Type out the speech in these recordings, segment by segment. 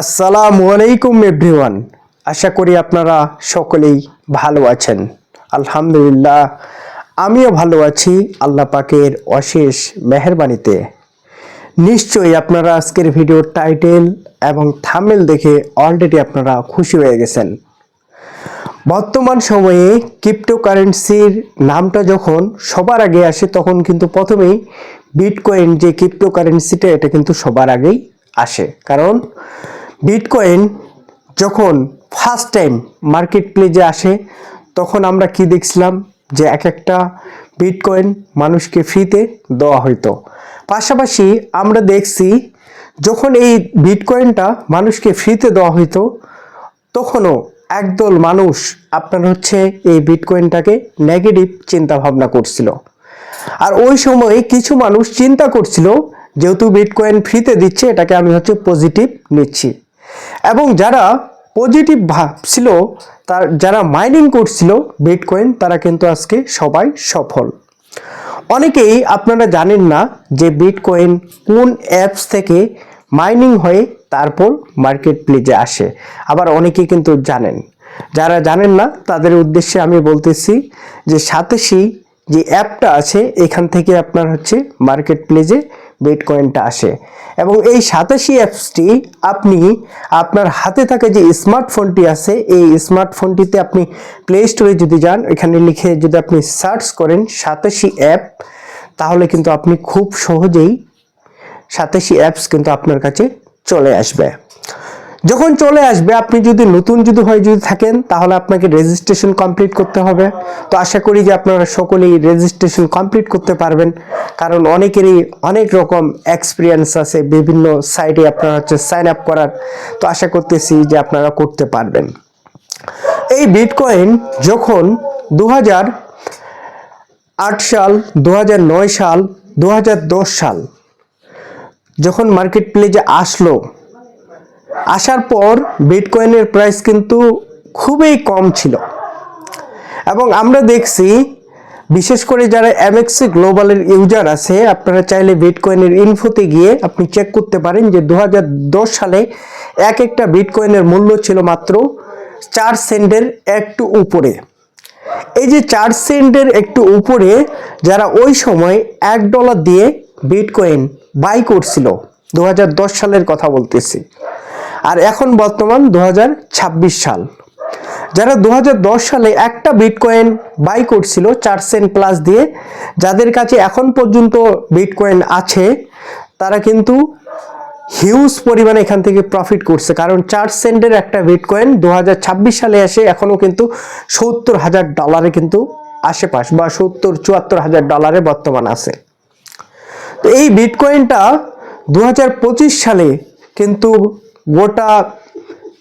আসসালামু আলাইকুম এভরিওয়ান। আশা করি আপনারা সকলেই ভালো আছেন। আলহামদুলিল্লাহ, আমিও ভালো আছি আল্লাহ পাকের অশেষ মেহেরবানিতে। নিশ্চয়ই আপনারা আজকের ভিডিওর টাইটেল এবং থাম্বনেল দেখে অলরেডি আপনারা খুশি হয়ে গেছেন। বর্তমান সময়ে ক্রিপ্টোকারেন্সির নামটা যখন সবার আগে আসে তখন কিন্তু প্রথমেই বিটকয়েন যে ক্রিপ্টোকারেন্সিটা এটা কিন্তু সবার আগেই আসে। কারণ বিটকয়েন যখন ফার্স্ট টাইম মার্কেট প্লেসে আসে তখন আমরা কি দেখছিলাম যে এক একটা বিটকয়েন মানুষকে ফ্রিতে দেওয়া হইতো। পাশাপাশি আমরা দেখছি যখন এই বিটকয়েনটা মানুষকে ফ্রিতে দেওয়া হইতো তখনও একদল মানুষ এই বিটকয়েনটাকে নেগেটিভ চিন্তা ভাবনা করছিল। আর ওই সময় কিছু মানুষ চিন্তা করছিল যেহেতু বিটকয়েন ফ্রিতে দিচ্ছে এটাকে আমি পজিটিভ নিচ্ছি। এবং যারা পজিটিভ ভাবছিল যারা মাইনিং করছিল বিটকয়েন তারা কিন্তু আজকে সবাই সফল। অনেকেই আপনারা জানেন না যে বিটকয়েন কোন অ্যাপস থেকে মাইনিং হয়ে তারপর মার্কেট প্লেসে আসে। আবার অনেকেই কিন্তু জানেন, যারা জানেন না তাদের উদ্দেশ্যে আমি বলতেছি যে সাতোশি যে অ্যাপটা আছে এখান থেকে আপনার মার্কেট প্লেসে বিটকয়েনটা আসে। এবং এই সাতোশি অ্যাপসটি আপনি আপনার হাতে থাকা যে স্মার্টফোনটি আছে এই স্মার্টফোনটিতে আপনি প্লে স্টোরে যদি যান এখানে লিখে যদি আপনি সার্চ করেন সাতোশি অ্যাপ তাহলে কিন্তু আপনি খুব সহজেই সাতোশি অ্যাপস কিন্তু আপনার কাছে চলে আসবে। যখন চলে আসবে আপনি যদি নতুন যদি থাকেন তাহলে আপনাকে রেজিস্ট্রেশন কমপ্লিট করতে হবে। তো আশা করি যে আপনারা সকলেই রেজিস্ট্রেশন কমপ্লিট করতে পারবেন, কারণ অনেকেরই অনেক রকম এক্সপিরিয়েন্স আছে বিভিন্ন সাইটে আপনারা সাইন আপ করার। তো আশা করতেছি যে আপনারা করতে পারবেন। এই বিটকয়েন যখন 2008 সাল, 2009 সাল, 2010 সাল যখন মার্কেট প্লেসে আসার পর বিটকয়েনের প্রাইস কিন্তু খুবই কম ছিল। এবং আমরা দেখছি বিশেষ করে যারা এমএক্সি গ্লোবালের ইউজার আছে আপনারা চাইলে বিটকয়েনের ইনফোতে গিয়ে আপনি চেক করতে পারেন যে 2010 সালে এক একটা বিটকয়েনের মূল্য ছিল মাত্র 4 সেন্টের একটু উপরে। এই যে 4 সেন্টের একটু উপরে যারা ওই সময় $1 দিয়ে বিটকয়েন বাই করছিল, 2010 সালের কথা বলতেছি। আর এখন বর্তমান 2026 সাল, যারা 2010 সালে একটা বিটকয়েন বাই করছিল 4 সেন্ট প্লাস দিয়ে, যাদের কাছে এখন পর্যন্ত বিটকয়েন আছে তারা কিন্তু হিউজ পরিমাণে এখান থেকে প্রফিট করছে। কারণ 4 সেন্টের একটা বিটকয়েন 2026 সালে এসে এখনো কিন্তু $70,000 কিন্তু আশেপাশ বা $74,000 বর্তমান আছে। তো এই বিটকয়েনটা 2025 সালে কিন্তু গোটা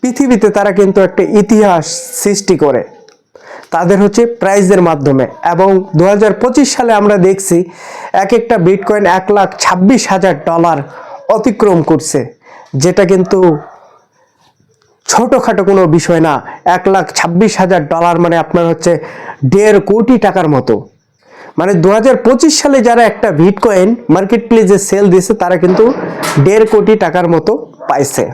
পৃথিবীতে তারা কিন্তু একটা ইতিহাস সৃষ্টি করে তাদের প্রাইজের মাধ্যমে। এবং 2025 সালে আমরা দেখছি এক একটা বিটকয়েন $1,26,000 অতিক্রম করছে, যেটা কিন্তু ছোটখাটো কোনো বিষয় না। $1,26,000 মানে আপনার 1.5 কোটি টাকার মতো। মানে 2025 সালে যারা একটা বিটকয়েন মার্কেট প্লেসে সেল দিয়েছে তারা কিন্তু 1.5 কোটি টাকার মতো পাইছে।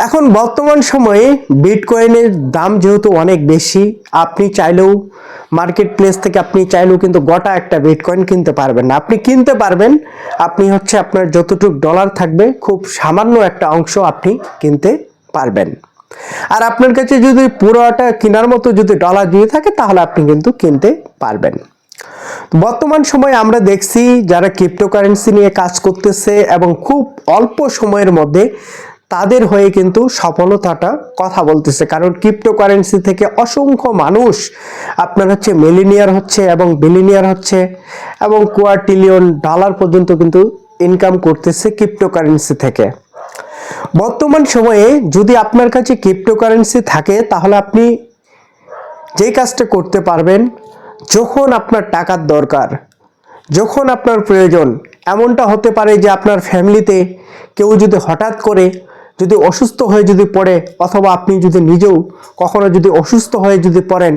এখন বর্তমান সময়ে বিটকয়েনের দাম যেহেতু অনেক বেশি, আপনি চাইলেও মার্কেট প্লেস থেকে আপনি চাইলেও কিন্তু গোটা একটা বিটকয়েন কিনতে পারবেন না। আপনি কিনতে পারবেন, আপনি আপনার যতটুকু ডলার থাকবে খুব সামান্য একটা অংশ আপনি কিনতে পারবেন। আর আপনার কাছে যদি পুরোটা কেনার মতো যদি ডলার দিয়ে থাকে তাহলে আপনি কিন্তু কিনতে পারবেন। বর্তমান সময়ে আমরা দেখছি যারা ক্রিপ্টোকারেন্সি নিয়ে কাজ করতেছে এবং খুব অল্প সময়ের মধ্যে তাদের হয়ে কিন্তু সফলতাটা কথা বলতেছে। কারণ ক্রিপ্টোকারেন্সি থেকে অসংখ্য মানুষ আপনার মিলিনিয়ার হচ্ছে এবং বিলিনিয়ার হচ্ছে এবং $250 পর্যন্ত কিন্তু ইনকাম করতেছে ক্রিপ্টোকারেন্সি থেকে। বর্তমান সময়ে যদি আপনার কাছে ক্রিপ্টোকারেন্সি থাকে তাহলে আপনি যে কাজটা করতে পারবেন, যখন আপনার টাকার দরকার, যখন আপনার প্রয়োজন, এমনটা হতে পারে যে আপনার ফ্যামিলিতে কেউ যদি হঠাৎ করে যদি অসুস্থ হয়ে যদি পড়ে, অথবা আপনি যদি নিজেও কখনো যদি অসুস্থ হয়ে যদি পড়েন,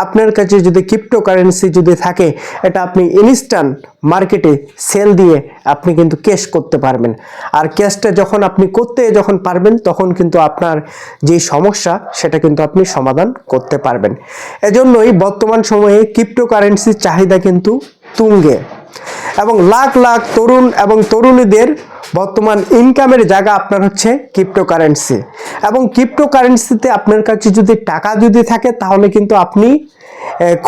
আপনার কাছে যদি ক্রিপ্টোকারেন্সি যদি থাকে, এটা আপনি ইনস্ট্যান্ট মার্কেটে সেল দিয়ে আপনি কিন্তু ক্যাশ করতে পারবেন। আর ক্যাশটা যখন আপনি করতে যখন পারবেন, তখন কিন্তু আপনার যে সমস্যা সেটা কিন্তু আপনি সমাধান করতে পারবেন। এজন্যই বর্তমান সময়ে ক্রিপ্টোকারেন্সির চাহিদা কিন্তু তুঙ্গে, এবং লাখ লাখ তরুণ এবং তরুণীদের বর্তমান ইনকামের জায়গা আপনার হচ্ছে ক্রিপ্টোকারেন্সি। এবং ক্রিপ্টোকারেন্সিতে আপনার কাছে যদি টাকা যদি থাকে, তাহলে কিন্তু আপনি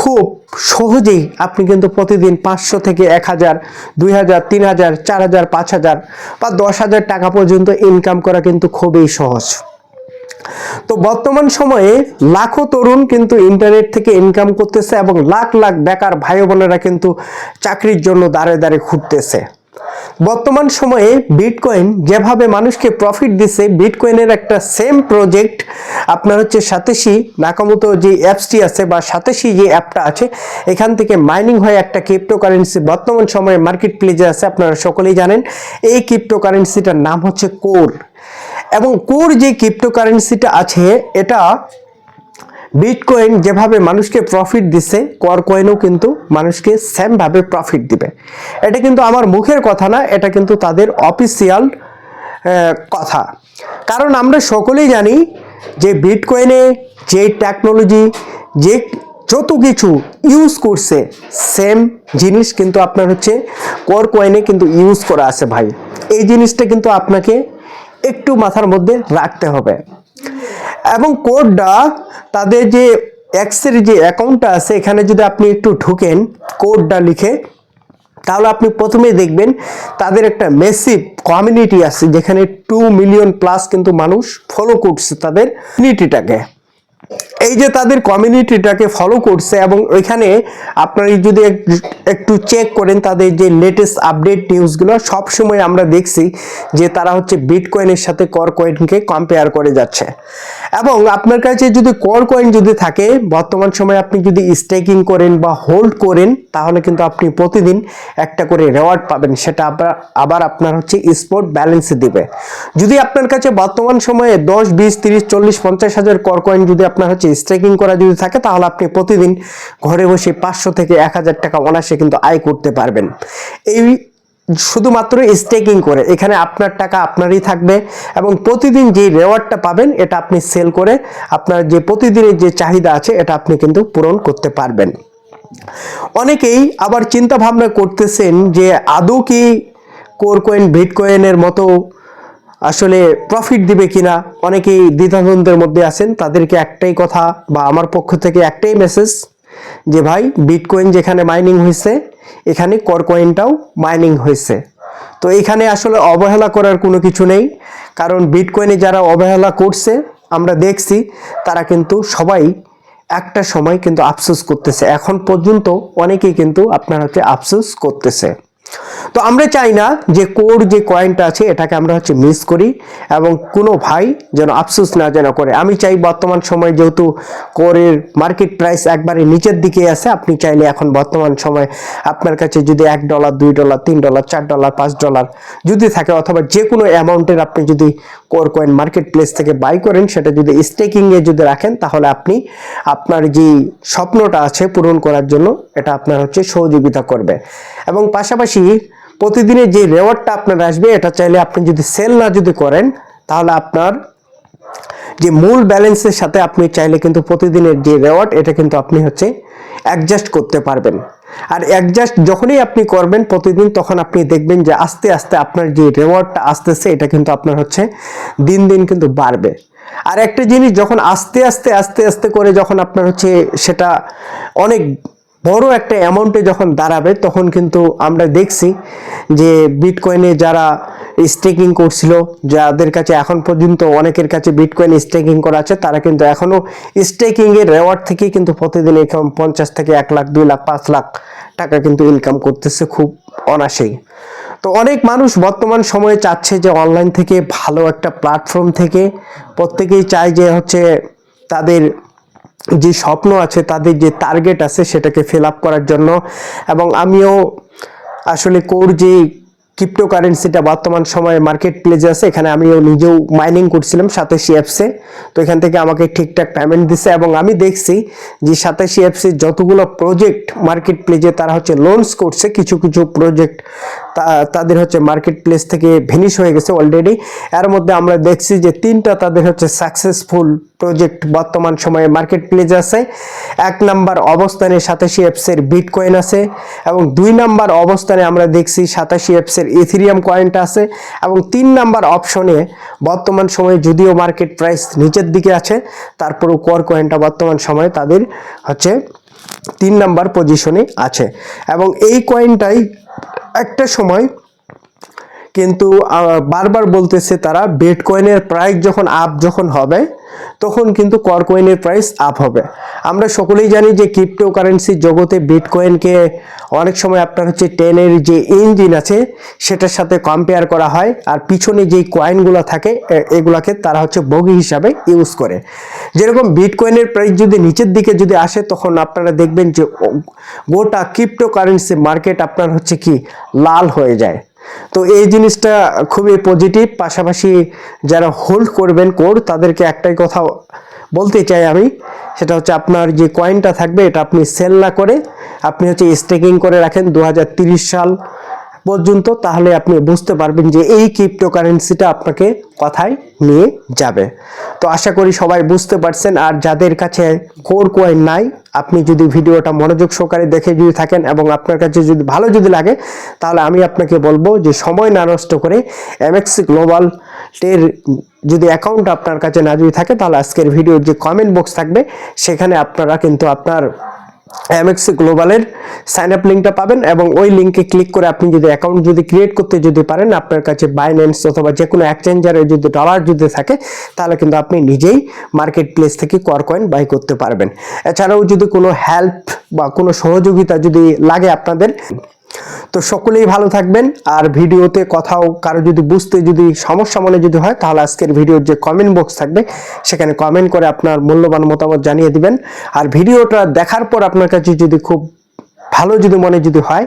খুব সহজেই আপনি কিন্তু প্রতিদিন 500 থেকে 1000, 2000, 3000, 4000, 5000 বা 10,000 টাকা পর্যন্ত ইনকাম করা কিন্তু খুবই সহজ। তো বর্তমান সময়ে লাখো তরুণ কিন্তু ইন্টারনেট থেকে ইনকাম করতেছে, এবং লাখ লাখ বেকার ভাই বোনেরা কিন্তু চাকরির জন্য দাঁড়ে দাঁড়ে ঘুরতেছে। বর্তমান সময়ে বিটকয়েন যেভাবে মানুষকে প্রফিট দিচ্ছে, বিটকয়েনের একটা সেম প্রজেক্ট আপনার হচ্ছে সাতোশি নাকামোতো যে অ্যাপসটি আছে বা সাতোশি যে অ্যাপটা আছে, এখান থেকে মাইনিং হয়ে একটা ক্রিপ্টোকারেন্সি বর্তমান সময়ে মার্কেট প্লেসে আছে। আপনারা সকলেই জানেন এই ক্রিপ্টোকারেন্সিটার নাম হচ্ছে কোর। এবং কোর যে ক্রিপ্টোকারেন্সিটা আছে, এটা বিটকয়েন যেভাবে মানুষকে প্রফিট দিচ্ছে, কোর কয়েনও কিন্তু মানুষকে সেমভাবে প্রফিট দিবে। এটা কিন্তু আমার মুখের কথা না, এটা কিন্তু তাদের অফিসিয়াল কথা। কারণ আমরা সকলেই জানি যে বিটকয়েনে যে টেকনোলজি, যে যত কিছু ইউজ করছে, সেম জিনিস কিন্তু আপনার হচ্ছে কোর কয়েনে কিন্তু ইউজ করা আছে ভাই। এই জিনিসটা কিন্তু আপনাকে একটু মাথার মধ্যে রাখতে হবে। এবং কোডটা তাদের যে এক্সের যে অ্যাকাউন্টটা আছে, এখানে যদি আপনি একটু ঢুকেন কোডটা লিখে, তাহলে আপনি প্রথমেই দেখবেন তাদের একটা মেসিভ কমিউনিটি আছে, যেখানে 2 মিলিয়ন প্লাস কিন্তু মানুষ ফলো করছে তাদের কমিউনিটিটাকে। এই যে তাদের কমিউনিটিটাকে ফলো করছে, এবং ওইখানে আপনারা যদি একটু চেক করেন তাদের যে লেটেস্ট আপডেট নিউজগুলো, সবসময় আমরা দেখছি যে তারা হচ্ছে বিটকয়েনের সাথে কোর কয়েনকে কম্পেয়ার করে যাচ্ছে। এবং আপনার কাছে যদি কোর কয়েন যদি থাকে, বর্তমান সময়ে আপনি যদি স্টেকিং করেন বা হোল্ড করেন, তাহলে কিন্তু আপনি প্রতিদিন একটা করে রেওয়ার্ড পাবেন। সেটা আবার আপনার হচ্ছে স্পট ব্যালেন্সে দিবে। যদি আপনার কাছে বর্তমান সময়ে 10, 20, 30, 40, 50 হাজার কোর কয়েন যদি আপনার হচ্ছে স্টেকিং করা যদি থাকে, তাহলে আপনি প্রতিদিন ঘরে বসে 500 থেকে 1000 টাকা অনায়াসে কিন্তু আয় করতে পারবেন। এই শুধুমাত্র স্টেকিং করে, এখানে আপনার টাকা আপনারই থাকবে, এবং প্রতিদিন যে রেওয়ার্ডটা পাবেন, এটা আপনি সেল করে আপনার যে প্রতিদিনের যে চাহিদা আছে, এটা আপনি কিন্তু পূরণ করতে পারবেন। অনেকেই আবার চিন্তা ভাবনা করতেছেন যে আদৌ কি কোর কয়েন বিটকয়েনের মতো আসলে প্রফিট দিবে কিনা। অনেকেই দ্বিধাদ্বন্দ্বের মধ্যে আছেন। তাদেরকে একটাই কথা বা আমার পক্ষ থেকে একটাই মেসেজ, যে ভাই বিটকয়েন যেখানে মাইনিং হয়েছে, এখানে কোর কয়েনটাও মাইনিং হয়েছে। তো এখানে আসলে অবহেলা করার কোনো কিছু নেই, কারণ বিটকয়েনে যারা অবহেলা করছে আমরা দেখছি, তারা কিন্তু সবাই একটা সময় কিন্তু আফসোস করতেছে। এখন পর্যন্ত অনেকেই কিন্তু আপনার হচ্ছে আফসোস করতেছে। তো আমরা চাই না যে কোর যে কয়েনটা আছে এটাকে আমরা হচ্ছে মিস করি, এবং কোনো ভাই যেন আফসোস না যেন করে। আমি চাই বর্তমান সময় যেহেতু কোরের মার্কেট প্রাইস একবারে নিচের দিকে আছে, আপনি চাইলে এখন বর্তমান সময় আপনার কাছে যদি $1, $2, $3, $4, $5 যদি থাকে, অথবা যে কোনো অ্যামাউন্টের আপনি যদি কোর কয়েন মার্কেট প্লেস থেকে বাই করেন, সেটা যদি স্টেকিংয়ে যদি রাখেন, তাহলে আপনি আপনার যে স্বপ্নটা আছে পূরণ করার জন্য এটা আপনার হচ্ছে সহযোগিতা করবে। এবং পাশাপাশি প্রতিদিনের যে রেওয়ার্ডটা আপনার আসবে, এটা চাইলে আপনি যদি সেল না যদি করেন, তাহলে আপনার যে মূল ব্যালেন্সের সাথে আপনি চাইলে কিন্তু প্রতিদিনের যে রেওয়ার্ড, এটা কিন্তু আপনি হচ্ছে অ্যাডজাস্ট করতে পারবেন। আর অ্যাডজাস্ট যখনই আপনি করবেন প্রতিদিন, তখন আপনি দেখবেন যে আস্তে আস্তে আপনার যে রেওয়ার্ডটা আসতেছে, এটা কিন্তু আপনার হচ্ছে দিন দিন কিন্তু বাড়বে। আর একটা জিনিস, যখন আস্তে আস্তে আস্তে আস্তে করে যখন আপনার হচ্ছে সেটা অনেক বড় একটা অ্যামাউন্টে যখন দাঁড়াবে, তখন কিন্তু আমরা দেখছি যে বিটকয়েনে যারা স্টেকিং করছিল, যাদের কাছে এখন পর্যন্ত অনেকের কাছে বিটকয়েন স্টেকিং করা আছে, তারা কিন্তু এখনো স্টেকিং এর রেওয়ার্ড থেকে কিন্তু প্রতিদিন এরকম 50 থেকে 1 লাখ, 2 লাখ, 5 লাখ টাকা কিন্তু ইনকাম করতেছে খুব অনায়াসেই। তো অনেক মানুষ বর্তমান সময়ে চাচ্ছে যে অনলাইন থেকে ভালো একটা প্ল্যাটফর্ম থেকে, প্রত্যেকেই চায় যে হচ্ছে তাদের যে স্বপ্ন আছে, তাদের যে টার্গেট আছে, সেটাকে ফিল আপ করার জন্য। এবং আমিও আসলে কোর যে ক্রিপ্টোকারেন্সিটা বর্তমান সময়ে মার্কেট প্লেসে আছে। এখানে আমিও নিজেও মাইনিং করছিলাম 87 অ্যাপসে। তো এখান থেকে আমাকে ঠিকঠাক পেমেন্ট দিছে এবং আমি দেখছি যে 87 অ্যাপসে যতগুলো প্রজেক্ট মার্কেট প্লেসে তারা হচ্ছে লঞ্চ করছে, কিছু কিছু প্রজেক্ট তাদের হচ্ছে মার্কেট প্লেস থেকে ভেনিশ হয়ে গেছে অলরেডি। এর মধ্যে আমরা দেখছি যে 3টা তাদের হচ্ছে সাকসেসফুল প্রজেক্ট বর্তমান সময়ে মার্কেট প্লেসে আছে। 1 নাম্বার অবস্থানে 87 অ্যাপসের বিটকয়েন আছে এবং 2 নাম্বার অবস্থানে আমরা দেখছি 87 অ্যাপসের ইথেরিয়াম কয়েনটা আছে এবং 3 নাম্বার অপশনে বর্তমান সময়ে যদিও মার্কেট প্রাইস নিচের দিকে আছে, তারপরেও কর কয়েনটা বর্তমান সময়ে তাদের হচ্ছে 3 নাম্বার পজিশনে আছে। এবং এই কয়েনটাই একটা সময় কিন্তু বারবার বলতেছে তারা বিটকয়েনের প্রাইস যখন হবে তখন কিন্তু কর কয়েনের প্রাইস আপ হবে। আমরা সকলেই জানি যে ক্রিপ্টোকারেন্সি জগতে বিটকয়েনকে অনেক সময় আপনার হচ্ছে 10 এর যে ইঞ্জিন আছে সেটার সাথে কম্পেয়ার করা হয়, আর পিছনে যেই কয়েনগুলো থাকে এগুলাকে তারা হচ্ছে বগি হিসাবে ইউজ করে। যেরকম বিটকয়েনের প্রাইস যদি নিচের দিকে যদি আসে তখন আপনারা দেখবেন যে গোটা ক্রিপ্টোকারেন্সি মার্কেট আপনার হচ্ছে কি লাল হয়ে যায়। তো এই জিনিসটা খুবই পজিটিভ। পাশাপাশি যারা হোল্ড করবেন তাদেরকে একটাই কথা বলতে চাই আমি, সেটা হচ্ছে আপনার যে কয়েনটা থাকবে এটা আপনি সেল না করে আপনি হচ্ছে স্টেকিং করে রাখেন 2030 সাল পর্যন্ত, তাহলে আপনি বুঝতে পারবেন যে এই ক্রিপ্টোকারেন্সিটা আপনাকে কোথায় নিয়ে যাবে। তো আশা করি সবাই বুঝতে পারছেন। আর যাদের কাছে কোর কয়েন নাই, আপনি যদি ভিডিওটা মনোযোগ সহকারে দেখে যদি থাকেন এবং আপনার কাছে যদি ভালো যদি লাগে, তাহলে আমি আপনাকে বলবো যে সময় না নষ্ট করে MX গ্লোবাল এর যদি অ্যাকাউন্ট আপনার কাছে না যদি থাকে, তাহলে আজকের ভিডিওর যে কমেন্ট বক্স থাকবে সেখানে আপনারা কিন্তু আপনার MX গ্লোবালের সাইন আপ লিঙ্কটা পাবেন এবং ওই লিঙ্কে ক্লিক করে আপনি যদি অ্যাকাউন্ট যদি ক্রিয়েট করতে যদি পারেন, আপনার কাছে বাইন্যান্স অথবা যে কোনো এক্সচেঞ্জারে যদি ডলার যদি থাকে, তাহলে কিন্তু আপনি নিজেই মার্কেট প্লেস থেকে কর কয়েন বাই করতে পারবেন। এছাড়াও যদি কোনো হেল্প বা কোনো সহযোগিতা যদি লাগে আপনাদের, তো সকলেই ভালো থাকবেন। আর ভিডিওতে কথাও কারো যদি বুঝতে যদি সমস্যা মনে যদি হয়, তাহলে আজকের ভিডিওর যে কমেন্ট বক্স থাকবে সেখানে কমেন্ট করে আপনার মূল্যবান মতামত জানিয়ে দিবেন। আর ভিডিওটা দেখার পর আপনার কাছে যদি খুব ভালো যদি মনে যদি হয়,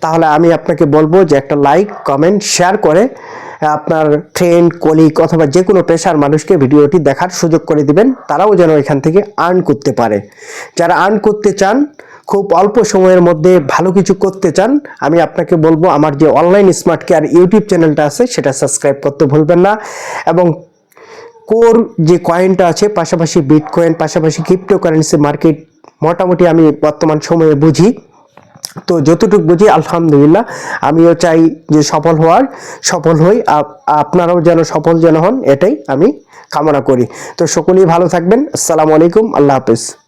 তাহলে আমি আপনাকে বলবো যে একটা লাইক কমেন্ট শেয়ার করে আপনার ফ্রেন্ড কলিগ অথবা যে কোনো পেশার মানুষকে ভিডিওটি দেখার সুযোগ করে দিবেন, তারাও যেন এখান থেকে আর্ন করতে পারে। যারা আর্ন করতে চান, খুব অল্প সময়ের মধ্যে ভালো কিছু করতে চান, আমি আপনাকে বলবো আমার যে অনলাইন স্মার্ট কেয়ার ইউটিউব চ্যানেলটা আছে সেটা সাবস্ক্রাইব করতে ভুলবেন না। এবং কোর যে কয়েনটা আছে, পাশাপাশি বিটকয়েন, পাশাপাশি ক্রিপ্টোকারেন্সি মার্কেট মোটামুটি আমি বর্তমান সময়ে বুঝি। তো যতটুকু বুঝি আলহামদুলিল্লাহ, আমিও চাই যে সফল হই, আপনারাও যেন সফল যেন হন, এটাই আমি কামনা করি। তো সকলেই ভালো থাকবেন। আসসালামু আলাইকুম, আল্লাহ হাফেজ।